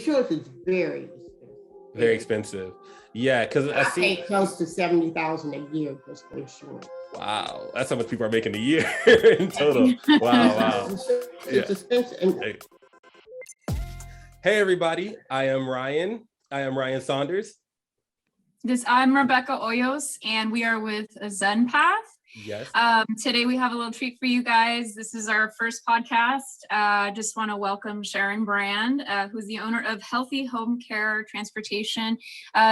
Insurance is very expensive. Very expensive. Yeah, because I pay close to $70,000 a year just for insurance. Wow, that's how much people are making a year in total. Wow. It's expensive. Hey everybody, I am Ryan Saunders. I'm Rebecca Hoyos, and we are with Zenpath. Yes. Today we have a little treat for you guys. This is our first podcast. Just want to welcome Sharon Brand, who's the owner of Healthy Home Care Transportation.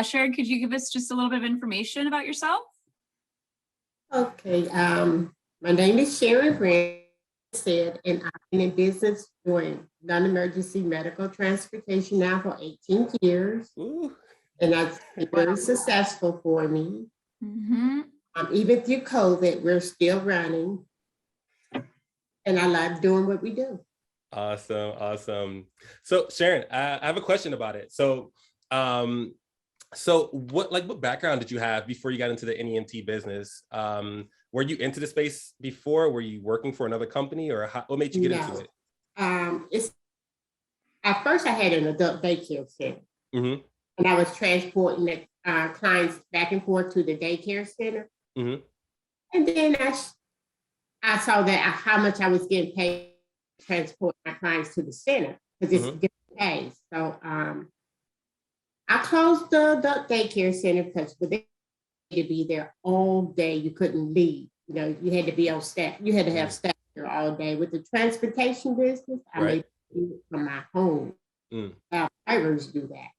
Sharon, could you give us just a little bit of information about yourself? Okay. My name is Sharon Brand, and I've been in business doing non-emergency medical transportation now for 18 years. Ooh. And that's been very successful for me. Mm-hmm. Even through COVID, we're still running. And I love doing what we do. Awesome. So Sharon, I have a question about it. So what background did you have before you got into the NEMT business? Were you into the space before? Were you working for another company, or what made you get into it? At first I had an adult daycare center. Mm-hmm. And I was transporting the clients back and forth to the daycare center. Mm-hmm. And then I saw that how much I was getting paid to transport my clients to the center, because it's different pay. So I closed the adult daycare center because they had to be there all day. You couldn't leave. You know, you had to be on staff. You had to have staff there all day. With the transportation business, I made it from my home. Our drivers do that.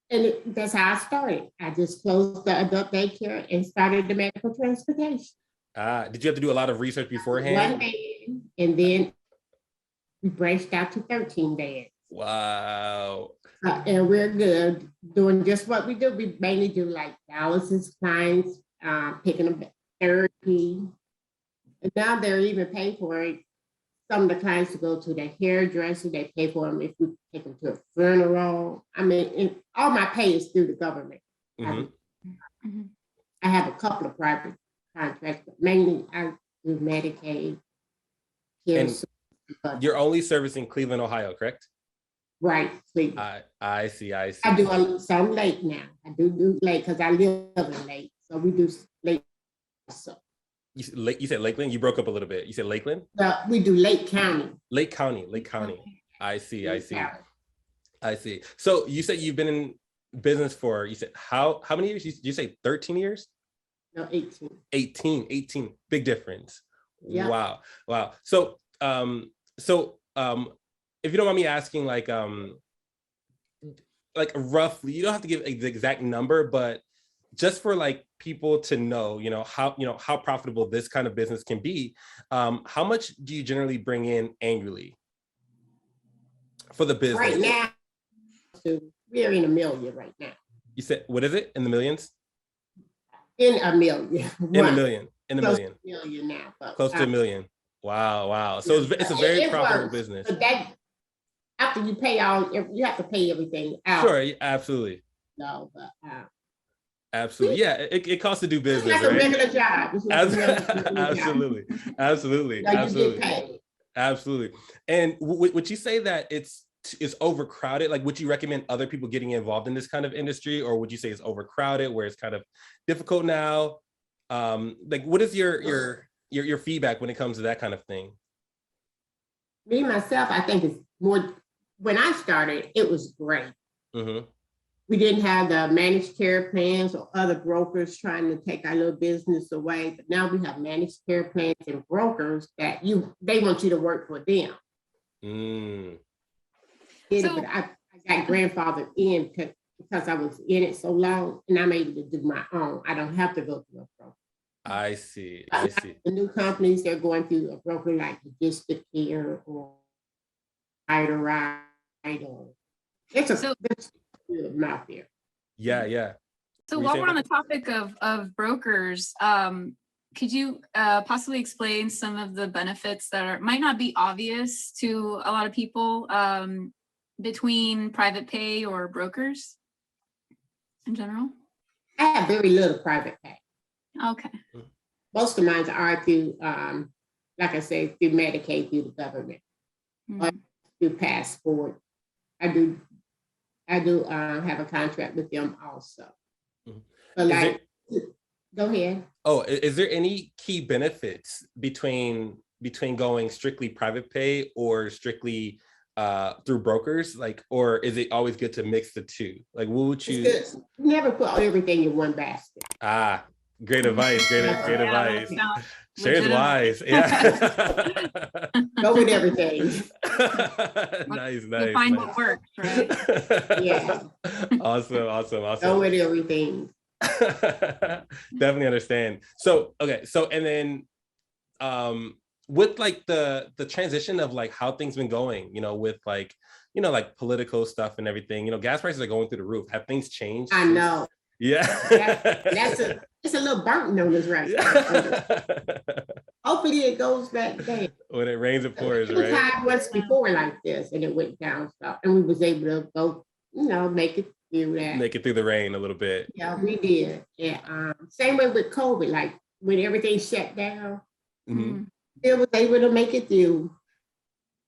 And that's how I started. I just closed the adult daycare and started the medical transportation. Did you have to do a lot of research beforehand? 1 bed, and then we branched out to 13 beds. Wow. And we're good doing just what we do. We mainly do like dialysis clients, picking up therapy. And now they're even paying for it. Some of the clients to go to the hairdresser, they pay for them if we take them to a funeral. I mean, all my pay is through the government. Mm-hmm. I have a couple of private contracts, but mainly I do Medicaid. You're only servicing Cleveland, Ohio, correct? Right, Cleveland. I see. I do some Lake now. I do Lake because I live in Lake, so we do Lake. So. You said Lakeland? You broke up a little bit. You said Lakeland? We do Lake County. Lake County. I see. So you said you've been in business for, you said how many years? Did you say 13 years? No, 18. 18. Big difference. Yeah. Wow. So if you don't mind me asking, like roughly, you don't have to give the exact number, but just for like people to know, how profitable this kind of business can be, how much do you generally bring in annually for the business? Right now, we're in $1 million right now. You said, what is it? In the millions? In $1 million. In a million. Close to $1 million now. Close to $1 million. Wow. So it's a very profitable business. But that, after you pay you have to pay everything out. Sure, absolutely. No, but absolutely. Yeah, it costs to do business. It's like a regular job. Absolutely. Like you get paid. Absolutely. And would you say that it's overcrowded? Like, would you recommend other people getting involved in this kind of industry, or would you say it's overcrowded, where it's kind of difficult now? Like, what is your feedback when it comes to that kind of thing? Me myself, I think it's more. When I started, it was great. Mm-hmm. We didn't have the managed care plans or other brokers trying to take our little business away. But now we have managed care plans and brokers that they want you to work for them. But I got grandfathered in because I was in it so long, and I'm able to do my own. I don't have to go through a broker. I see. The new companies, they're going through a broker like Logistic Care or Ride. It's out there. Yeah. So while we're on the topic of brokers, could you possibly explain some of the benefits that might not be obvious to a lot of people between private pay or brokers in general? I have very little private pay. Okay. Most of mine are through, like I said, through Medicaid, through the government, or through Passport. I do have a contract with them also. Mhm. But like, go ahead. Oh, is there any key benefits between going strictly private pay or strictly through brokers? Like, or is it always good to mix the two? Like, what would you? It's good. Never put everything in one basket. Ah, great advice. Great Yeah, advice. that sounds Sharon's legitimate. wise. Yeah. Go with everything. Nice. You'll find what works, right? Yeah. Awesome. Go with everything. Definitely understand. So, okay. So, and then, with like the transition of like how things been going, with like, like political stuff and everything, gas prices are going through the roof. Have things changed? I know. Yeah. It's a little burden on us right now. Hopefully it goes back down. When it rains, it pours, It was right? high once before like this, and it went down, so, and we was able to go, make it through that. Make it through the rain a little bit. Yeah, we did. Yeah. Same way with COVID, like when everything shut down, Mm-hmm. it was able to make it through.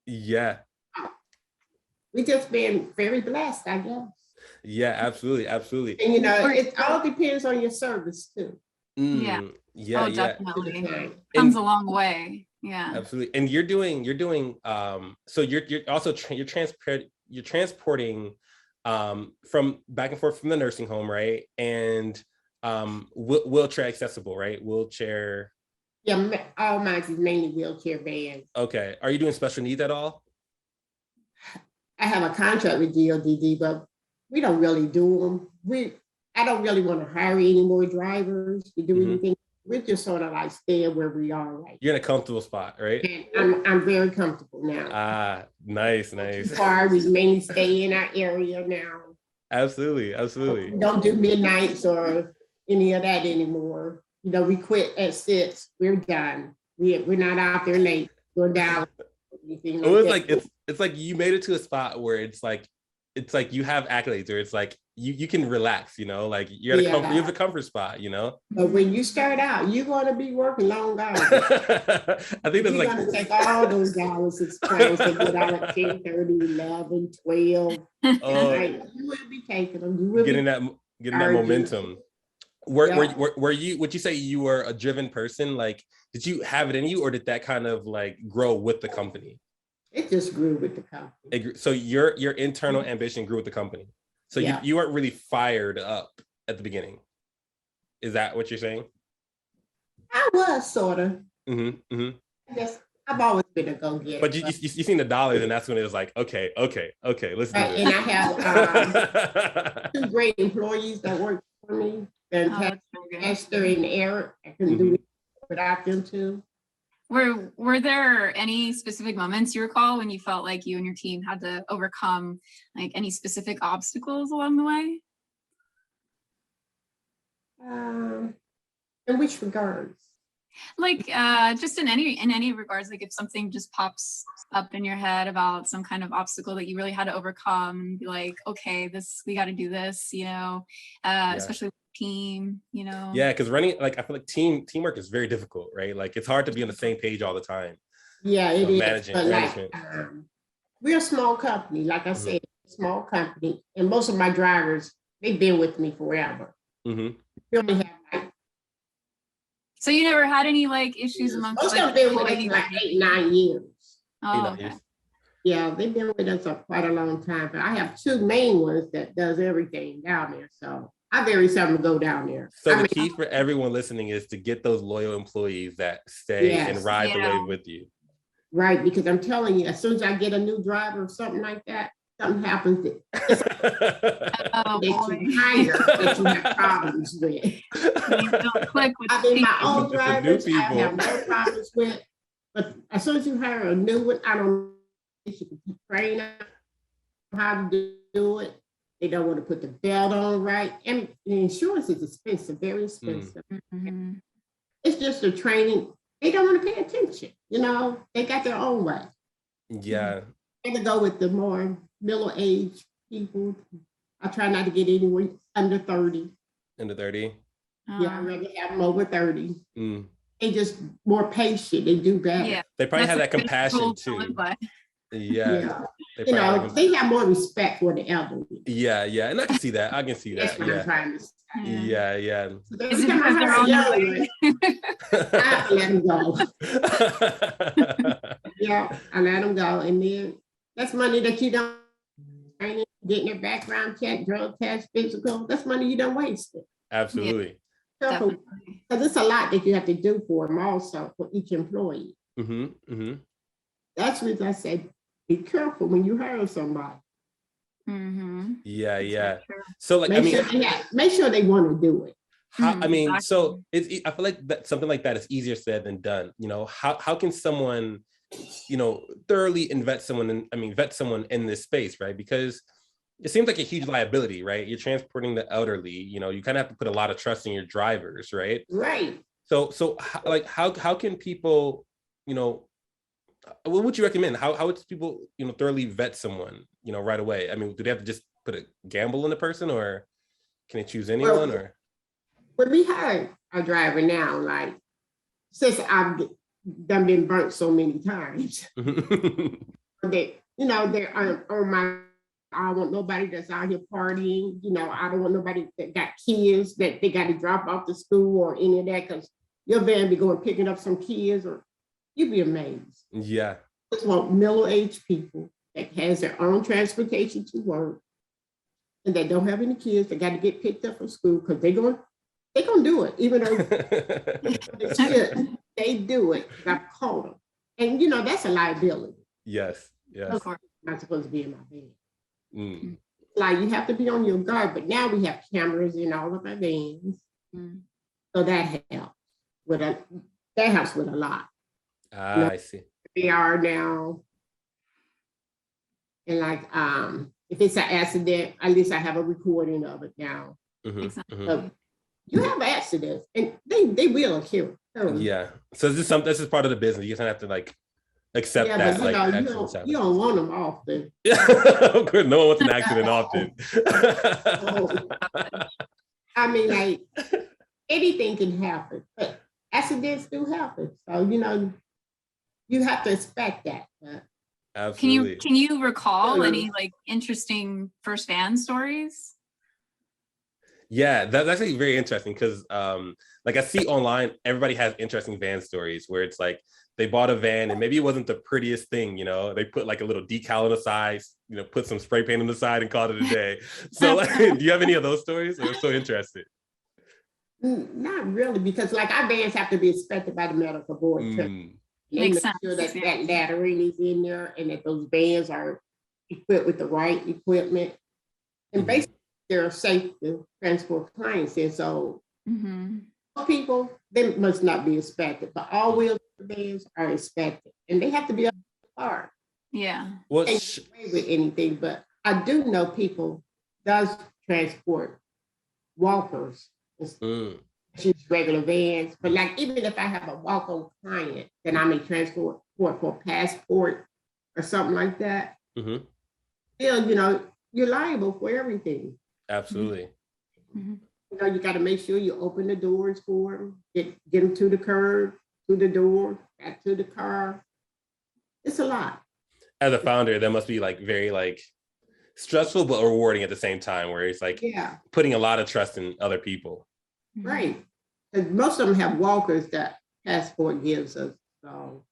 Yeah. We just been very blessed, I guess. Yeah, absolutely. And it all depends on your service too. Yeah. Yeah. Oh, definitely. Comes a long way. Yeah. Absolutely. And you're doing so you're also you're transporting from back and forth from the nursing home, right? And wheelchair accessible, right? Wheelchair. Yeah, all mine is mainly wheelchair vans. Okay. Are you doing special needs at all? I have a contract with DODD, but we don't really do them. I don't really want to hire any more drivers to do anything. We're just sort of like staying where we are right You're in a comfortable spot, right? And I'm very comfortable now. Ah, nice. We mainly stay in our area now. Absolutely. We don't do midnights or any of that anymore. We quit at 6. We're done. We're not out there late. Going down. It's like you made it to a spot where it's like you have accolades, or it's like you can relax, like you're you have a comfort spot, But when you start out, you're going to be working long hours. I think that's you're going to take all those hours to get out at 10, 30, 11, 12. You will be taking them. Getting that momentum. Were you, would you say you were a driven person? Like, did you have it in you, or did that kind of like grow with the company? It just grew with the company. So your internal ambition grew with the company. So you weren't really fired up at the beginning. Is that what you're saying? I was sort of. I guess I've always been a go-getter. But you seen the dollars, and that's when it was like, okay, let's do this. And I have 2 great employees that work for me. Esther and Eric. I couldn't do it without them too. Were there any specific moments you recall when you felt like you and your team had to overcome like any specific obstacles along the way? In which regards? Like just in any regards, like if something just pops up in your head about some kind of obstacle that you really had to overcome and be like, okay, we got to do this, especially with team, Yeah, because running, like, I feel like teamwork is very difficult, right? Like it's hard to be on the same page all the time. Yeah, it is. Management. We're a small company, like I said, small company, and most of my drivers, they've been with me forever. We only have so you never had any like issues amongst most of them been with us like 8, 9 years. Oh, okay. Yeah, they've been with us for quite a long time. But I have 2 main ones that does everything down there. So I very seldom go down there. So the key for everyone listening is to get those loyal employees that stay and ride the wave with you. Right, because I'm telling you, as soon as I get a new driver or something like that, something happens that you have problems with. I mean, my old drivers, I have no problems with. But as soon as you hire a new one, I don't know if you can train them how to do it. They don't want to put the belt on right. And the insurance is expensive, very expensive. It's just the training. They don't want to pay attention. They got their own way. Yeah. I'm going to go with the more middle-aged people. I try not to get anyone under 30. Under 30? Yeah, I'd rather have them over 30. They just more patient. They do better. Yeah. They probably have that compassion too. Yeah. They You probably know, like, they have more respect for the elderly. yeah, and I can see that. I can see That's that. what I'm Yeah. trying to say. Yeah. So Is every it time I because they're have a on their young way? one, I let them go. Yeah, I let them go. And then that's money that you don't getting their background check, drug test, physical. That's money you don't waste it. Absolutely. Because it's a lot that you have to do for them also, for each employee. That's what I said, be careful when you hire somebody. Yeah. So like, make sure they want to do it. So I feel like that something like that is easier said than done. You know, how can someone, thoroughly vet someone in this space, right? Because it seems like a huge liability, right? You're transporting the elderly, you kind of have to put a lot of trust in your drivers, right? Right. So how can people, what would you recommend? How would people, thoroughly vet someone, right away? I mean, do they have to just put a gamble in the person, or can they choose anyone? Or when we hire a driver now, like since I've done been burnt so many times, that they're on my. I don't want nobody that's out here partying. I don't want nobody that got kids that they got to drop off to school or any of that, because your van be going picking up some kids, or you'd be amazed. Yeah. I just want middle-aged people that has their own transportation to work and that don't have any kids that got to get picked up from school, because they're gonna do it, even though they should. They do it. I've called them, and that's a liability. Yes. Of course, I'm not supposed to be in my van. Like, you have to be on your guard, but now we have cameras in all of our vans, so that helps with a lot. I see. They are now, and like if it's an accident, at least I have a recording of it now. So you have accidents, and they will occur. Yeah. So this is part of the business. You just have to like accept that. But you don't want them often. Of course, no one wants an accident often. I mean, like, anything can happen, but accidents do happen. So you have to expect that. Absolutely. Can you recall any like interesting first van stories? Yeah, that's actually very interesting, because like I see online, everybody has interesting van stories where it's like they bought a van and maybe it wasn't the prettiest thing, they put like a little decal on the side, put some spray paint on the side and called it a day. So like, do you have any of those stories? I'm so interested. Not really, because like our vans have to be inspected by the medical board. They make sure that laddering is in there and that those vans are equipped with the right equipment. And basically, they're safe to transport clients in. So people, they must not be inspected, but all wheel vans are inspected, and they have to be on the car. Yeah. Can't get away with anything, but I do know people does transport walkers. Use regular vans, but like, even if I have a walk-on client that I may transport for passport or something like that, still, you're liable for everything. Absolutely. You got to make sure you open the doors for them, get them to the curb, to the door, back to the car. It's a lot. As a founder, that must be like very like stressful but rewarding at the same time, where it's like putting a lot of trust in other people. Right. And most of them have walkers that passport gives us. So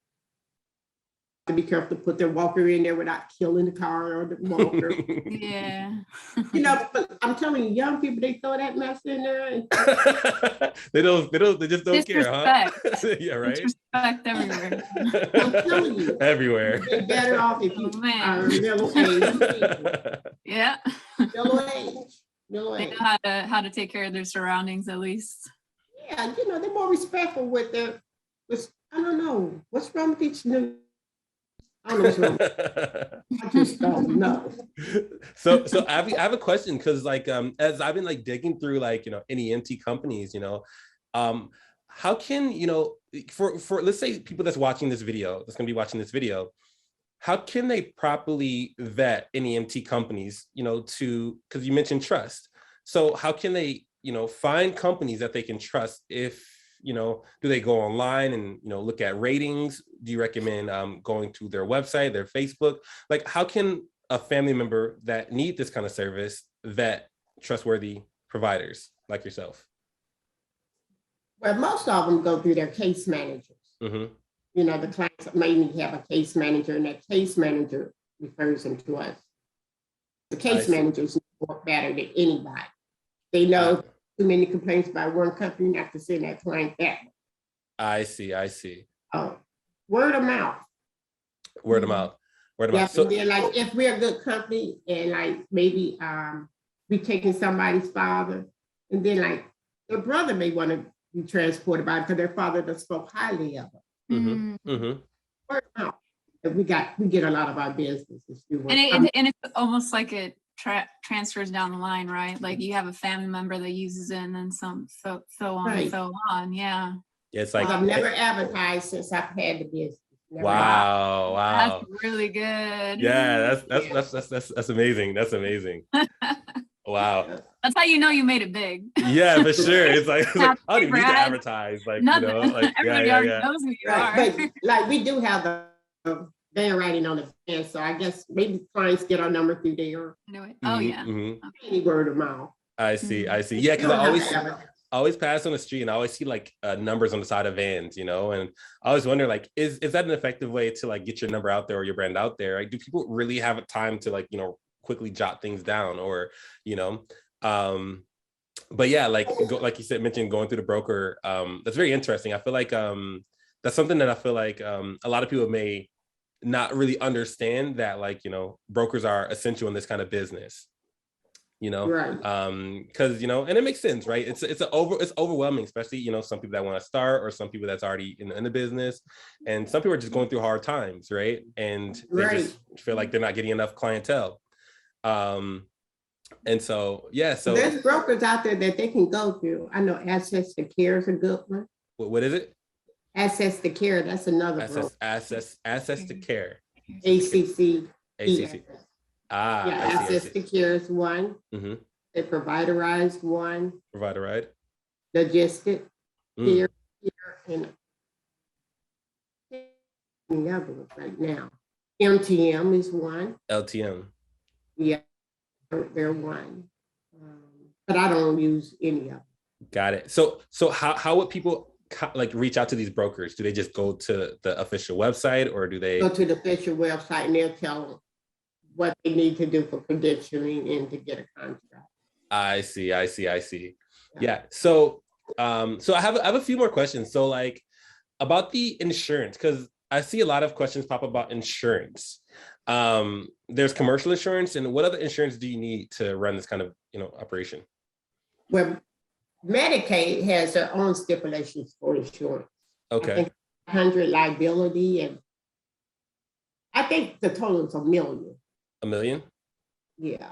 to be careful to put their walker in there without killing the car or the walker. Yeah. But I'm telling you, young people, they throw that mess in there. And they just don't care, huh? Yeah, right. Disrespect everywhere. I'm telling you, everywhere. You're better off if you are middle-aged. Yeah. Middle-aged. They know how to take care of their surroundings at least. Yeah, they're more respectful with I don't know. What's wrong with each new? I don't know what's wrong. I just don't know. So I have a question, because like as I've been like digging through like NEMT companies, how can for let's say people that's gonna be watching this video, how can they properly vet NEMT companies, because you mentioned trust. So how can they, find companies that they can trust if do they go online and, look at ratings? Do you recommend going to their website, their Facebook? Like, how can a family member that need this kind of service vet trustworthy providers like yourself? Well, most of them go through their case managers. Mm-hmm. The clients may have a case manager, and that case manager refers them to us. The case managers work better than anybody. They know too many complaints by one company not to send that client back. I see. Oh, word of mouth. Word of mouth. Yeah, So, then, like, if we're a good company and like maybe we taking somebody's father, and then like their brother may want to be transported by because their father just spoke highly of them. Word of mouth. We get a lot of our businesses. And it's almost like it transfers down the line, right? Like you have a family member that uses it, and then so on and so on. Yeah. It's like I've never advertised since I've had the business. Wow. That's really good. Yeah, that's amazing. That's amazing. Wow. That's how you know you made it big. Yeah, for sure. It's like I don't even need to Brad. advertise. Like, Nothing. like Everybody already knows who you are. But like we do have the van writing on the van, so I guess maybe clients get our number through there. Oh yeah. Any word of mouth. I see. Yeah, because I always pass on the street and I always see like numbers on the side of vans, and I always wonder, like, is that an effective way to like get your number out there or your brand out there? Like, do people really have time to like, quickly jot things down, or, but yeah, like you said, mentioned going through the broker. That's very interesting. I feel like that's something that I feel like a lot of people may not really understand, that like, brokers are essential in this kind of business. Right. Because and it makes sense, right? It's overwhelming, especially some people that want to start, or some people that's already in the business, and some people are just going through hard times, right? And they just feel like they're not getting enough clientele. And so there's brokers out there that they can go through. I know Access to Care is a good one. What is it? Access to Care, that's another broker. Access to Care. ACC. Access to Care is one. Mm-hmm. The Providerize one. Provideride. Logistic Care, and the other one right now. MTM is one. LTM. Yeah, they're one. But I don't use any of them. Got it. So how would people like reach out to these brokers? Do they just go to the official website, or do they go to the official website and they'll tell them what they need to do for credentialing and to get a contract? I see. Yeah. So I have a few more questions. So like about the insurance, because I see a lot of questions pop up about insurance. There's commercial insurance, and what other insurance do you need to run this kind of operation? Well, Medicaid has their own stipulations for insurance. Okay. I think 100 liability, and I think the total is $1 million. $1 million? Yeah,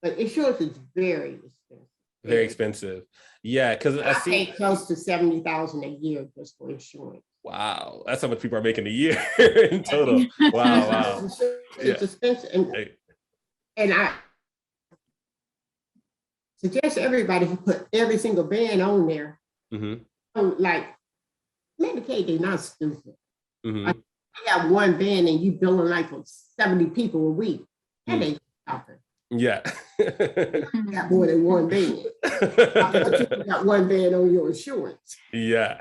but insurance is very expensive. Very expensive. Yeah, because I see pay close to $70,000 a year just for insurance. Wow, that's how much people are making a year in total. Wow. It's expensive, and I suggest everybody to put every single band on there. Like Medicaid, they're not stupid. Like, you have one band and you billing like 70 people a week. That ain't helping. Yeah. You got more than one band. You got one band on your insurance. Yeah.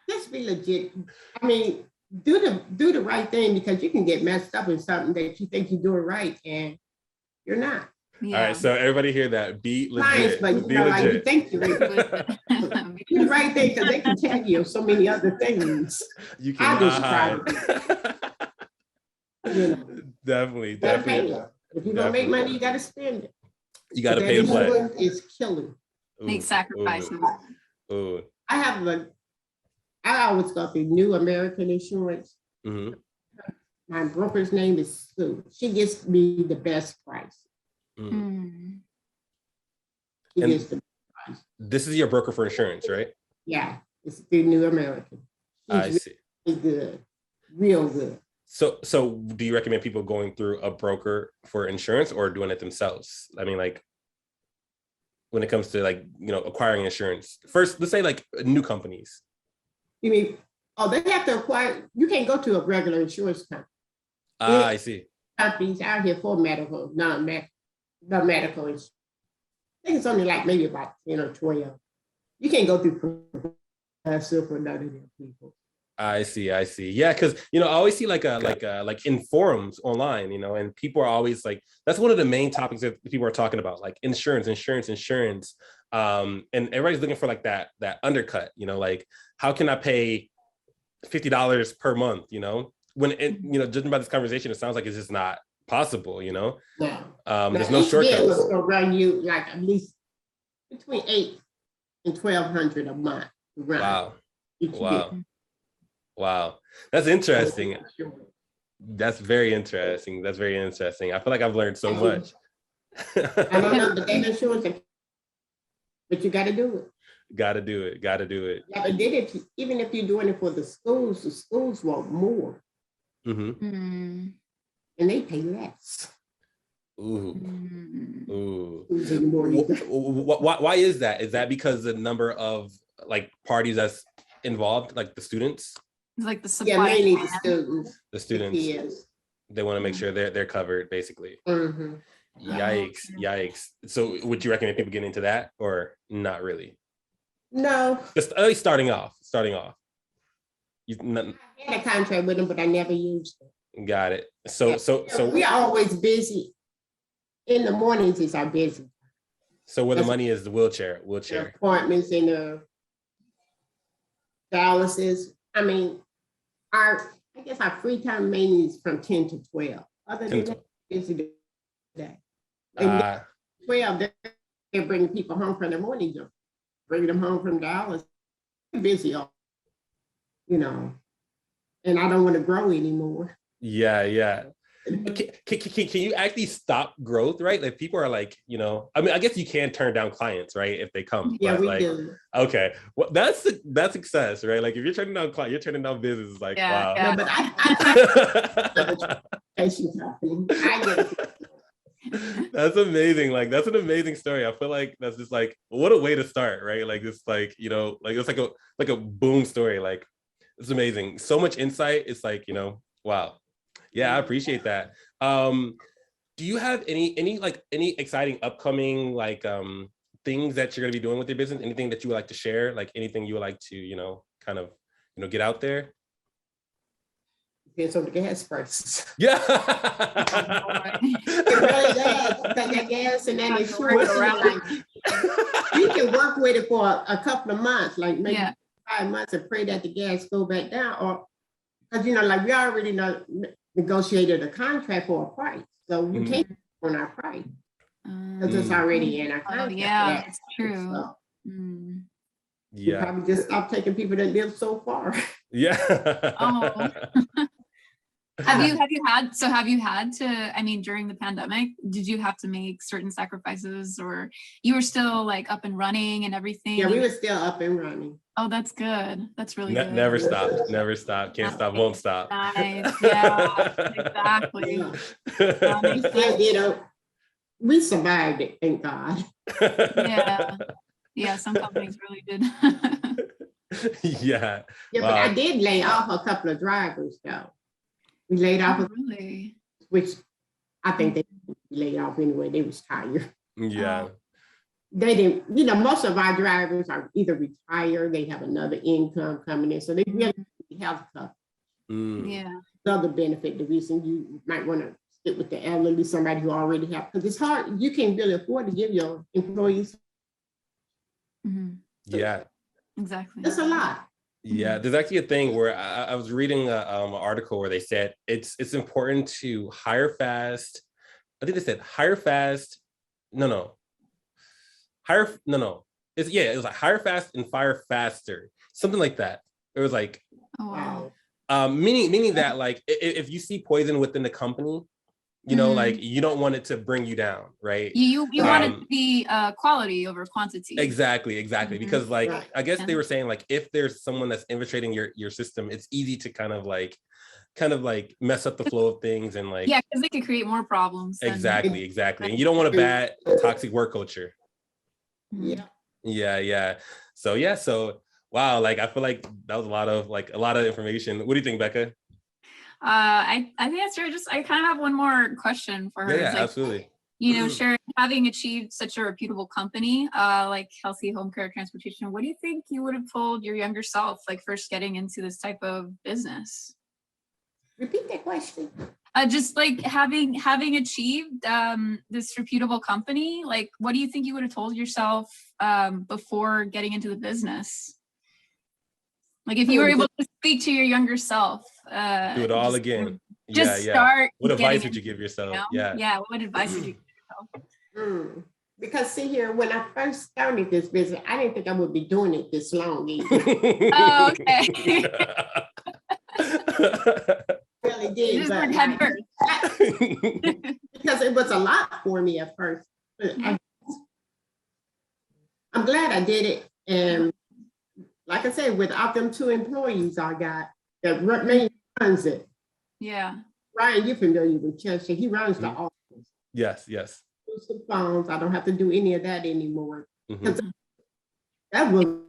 Just be legit. I mean, do the right thing, because you can get messed up in something that you think you're doing right and you're not. Yeah. All right, so everybody hear that. Be legit. But be legit. like you think you're right. Do the right thing, because they can tell you so many other things. You can hide. Definitely. If you're gonna make money, you gotta spend it. You gotta pay to play. It's killing. Make sacrifices. Ooh. I always go through New American Insurance. My broker's name is Sue. She gives me the best price. She gives the best price. This is your broker for insurance, right? Yeah, it's through New American. I see. Really good, real good. So do you recommend people going through a broker for insurance or doing it themselves? I mean, like, when it comes to like, acquiring insurance? First, let's say like new companies. You mean, they have to acquire, you can't go to a regular insurance company. I see. Companies out here for medical, non-medical insurance. I think it's only like maybe about 10 or 12. You can't go through Progressive for none of them people. I see. Yeah, because I always see like in forums online, and people are always like, that's one of the main topics that people are talking about, like insurance. And everybody's looking for like that undercut, like how can I pay $50 per month, when judging by this conversation, it sounds like it's just not possible, No. There's no shortcuts. It's gonna run you like at least between $800 and $1,200 a month. Wow. That's interesting. That's very interesting. I feel like I've learned so much. I don't know the data insurance, but you got to do it. Got to do it. Yeah, but even if you're doing it for the schools want more. Mm-hmm. And they pay less. Ooh. Mm-hmm. Why is that? Is that because the number of like parties that's involved, like the students? Like the supply. Yeah, mainly the students. The students. Yes. They want to make sure they're covered, basically. Mm-hmm. Yikes. So would you recommend people get into that or not really? No. Just at least starting off. I had a contract with them, but I never used it. Got it. So we're always busy. In the mornings is our busy. So where the money is the wheelchair. The appointments and the dialysis. I mean, I guess our free time mainly is from 10 to 12. Other than that, it's a day. And 12, they're bringing people home from the morning job, bringing them home from dialysis. We're busy, and I don't want to grow anymore. Yeah. Can you actually stop growth, right? Like people are like, I mean, I guess you can turn down clients, right? If they come. Yeah, but we like, do. Okay. Well, that's success, right? Like if you're turning down clients, you're turning down business. Like, wow. Yeah, but I get it. That's amazing. Like that's an amazing story. I feel like that's just like, what a way to start, right? Like it's like, like it's like a boom story. Like it's amazing. So much insight. It's like, wow. Yeah, I appreciate that. Do you have any exciting upcoming things that you're gonna be doing with your business? Anything that you would like to share? Like anything you would like to, kind of, get out there? Depends on the gas prices. Yeah. It really does, because that gas and that insurance, you can work with it for a couple of months, like maybe 5 months, and pray that the gas go back down, or because we already negotiated a contract for a price, so you can't on our price because it's already in our contract. Yeah, that's true. So, yeah, you probably just stop taking people that live so far. Yeah. Have you had to, I mean, during the pandemic, did you have to make certain sacrifices, or you were still like up and running and everything? Yeah, we were still up and running. Oh, that's good. That's really good. Never stop. Can't stop, won't stop. Nice. Yeah, exactly. We survived it, thank God. Yeah, some companies really did. Yeah, wow. But I did lay off a couple of drivers though. We laid off, really? Which I think they laid off anyway. They was tired. Yeah. They didn't, most of our drivers are either retired, they have another income coming in, so they really have tough. Yeah. Another benefit, the reason you might want to stick with the elderly, somebody who already have, because it's hard, you can't really afford to give your employees. Yeah. Exactly. That's a lot. Yeah, there's actually a thing where I was reading an article where they said it's important to hire fast. I think they said hire fast. It was like hire fast and fire faster, something like that. It was like, oh, wow. Meaning that like if you see poison within the company, like you don't want it to bring you down, right? You want it to be quality over quantity. Exactly. Because like I guess they were saying like if there's someone that's infiltrating your system, it's easy to kind of like mess up the flow of things and like because they could create more problems. Exactly. And you don't want a bad toxic work culture. Yeah. Yeah. So wow, like I feel like that was a lot of information. What do you think, Becca? I think that's right. I kind of have one more question for her. Yeah, It's like, absolutely. Sharon, having achieved such a reputable company, like Healthy Home Care Transportation, what do you think you would have told your younger self, like first getting into this type of business? Repeat that question. Just like having achieved this reputable company, like what do you think you would have told yourself before getting into the business? Like if you were able to speak to your younger self, Do it all again. Just start. What advice would you give yourself? Yeah. What advice would you give yourself? Because see here, when I first started this business, I didn't think I would be doing it this long either. Oh, okay. Really did, but because it was a lot for me at first. I'm glad I did it, and like I said, without them 2 employees I got that main runs it. Yeah. Ryan, you're familiar with Chelsea. He runs the office. Yes. Use the phones. I don't have to do any of that anymore. Mm-hmm. That will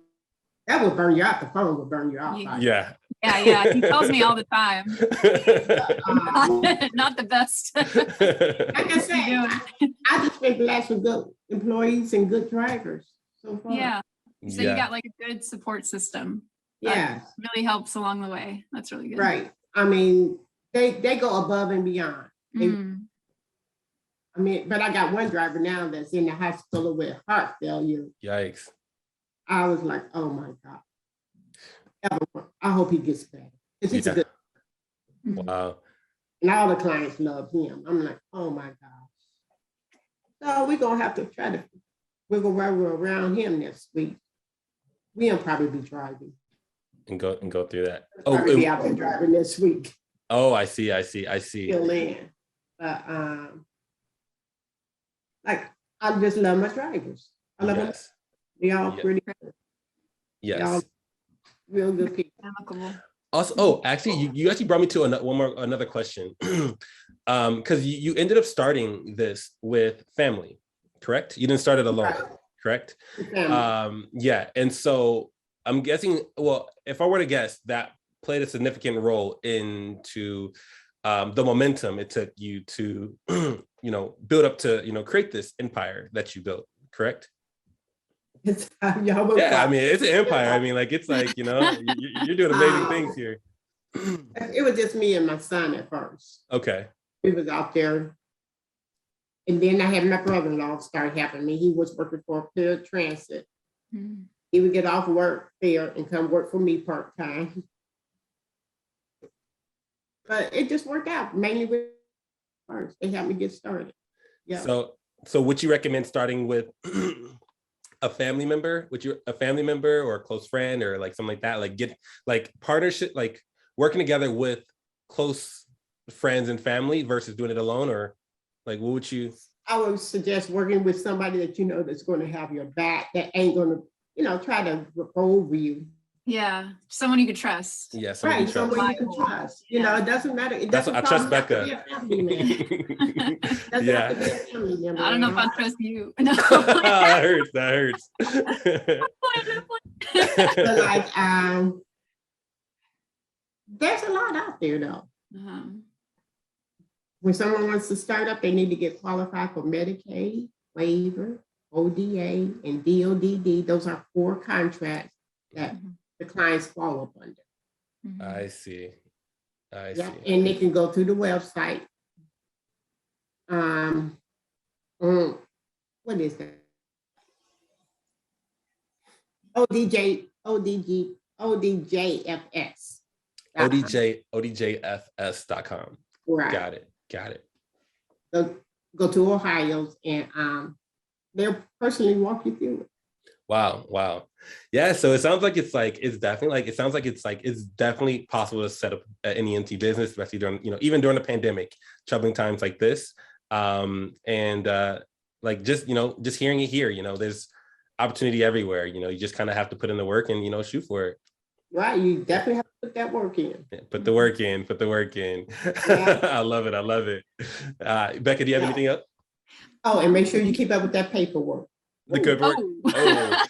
burn you out. The phone will burn you out. Yeah. Yeah. He tells me all the time. Not the best. Like I said, I just been blessed with good employees and good drivers so far. Yeah. So you got like a good support system. Yeah. Really helps along the way. That's really good. Right. I mean, they go above and beyond. I mean, but I got one driver now that's in the hospital with heart failure. Yikes. I was like, oh my God. I hope he gets better. Because he's a good. Wow. And all the clients love him. I'm like, oh my gosh. So we're going to have to try to wiggle around him next week. We'll probably be driving. And go through that. Probably be out there driving this week. Oh, I see. Still in. But like I just love my drivers. I love them. They all pretty good. Yes. They all real good people. Amicable. Also, actually, you actually brought me to another question. Because you ended up starting this with family, correct? You didn't start it alone, correct? Yeah. And so I'm guessing, well, if I were to guess, that played a significant role into the momentum it took you to, build up to, create this empire that you built, correct? I mean, it's an empire. I mean, like, it's like, you're doing amazing things here. It was just me and my son at first. Okay. We was out there. And then I had my brother-in-law start helping me. He was working for Pure Transit. He would get off work there and come work for me part-time. But it just worked out, mainly with first. They helped me get started. Yeah. So would you recommend starting with a family member? Would you a family member or a close friend or like something like that? Like get like partnership, like working together with close friends and family versus doing it alone, or like what would you? I would suggest working with somebody that you know that's going to have your back, that ain't going to, try to rip over you. Yeah, someone you could trust. Yeah, someone you can trust. It doesn't matter. It doesn't I trust Becca. Yeah. I don't know if I trust you. No. That hurts. But like, there's a lot out there though. When someone wants to start up, they need to get qualified for Medicaid, waiver, ODA, and DODD. Those are 4 contracts that the clients fall up under. I see. And they can go through the website. What is that? ODJFS. ODJFS.com. Right. Got it. Go to Ohio's and they'll personally walk you through it. Wow. Yeah. So it sounds like it's definitely possible to set up an NEMT business, especially during, even during the pandemic, troubling times like this. Like just hearing it here, there's opportunity everywhere. You just kind of have to put in the work and, shoot for it. Right. You definitely have to put that work in. Put the work in. Yeah. I love it. Becca, do you have anything else? Oh, and make sure you keep up with that paperwork. The paperwork. Oh.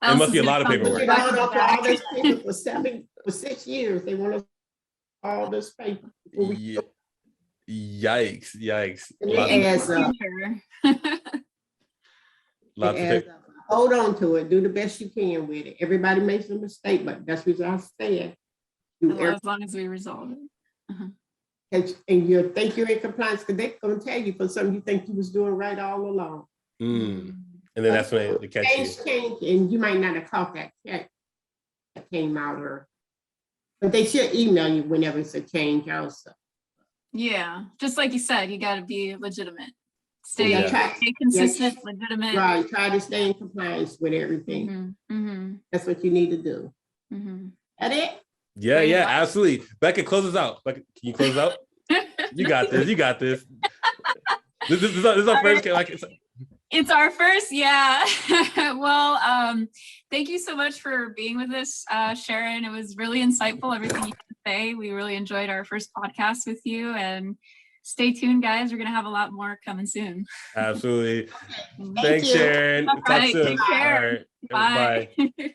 It must be a lot of paperwork. They got all this paper for 6 years. They want us all this paper. Yeah. Yikes! And it adds up. Lots of paper. Hold on to it. Do the best you can with it. Everybody makes a mistake, but that's what I said. As long as we resolve it. And you think you're in compliance because they're going to tell you for something you think you was doing right all along. And then that's when they catch you. Change, and you might not have caught that check that came out, but they should email you whenever it's a change also. Yeah, just like you said, you got to be legitimate. Stay consistent, legitimate. Right, try to stay in compliance with everything. That's what you need to do. That it? Yeah, absolutely. Becca, close us out. Becca, can you close us out? You got this. This is our first. It's our first, yeah. Well, thank you so much for being with us, Sharon. It was really insightful, everything you had to say. We really enjoyed our first podcast with you, and stay tuned, guys. We're going to have a lot more coming soon. Absolutely. Okay. Thanks, Sharon. All right, Talk soon. take care. All right. Bye. Bye.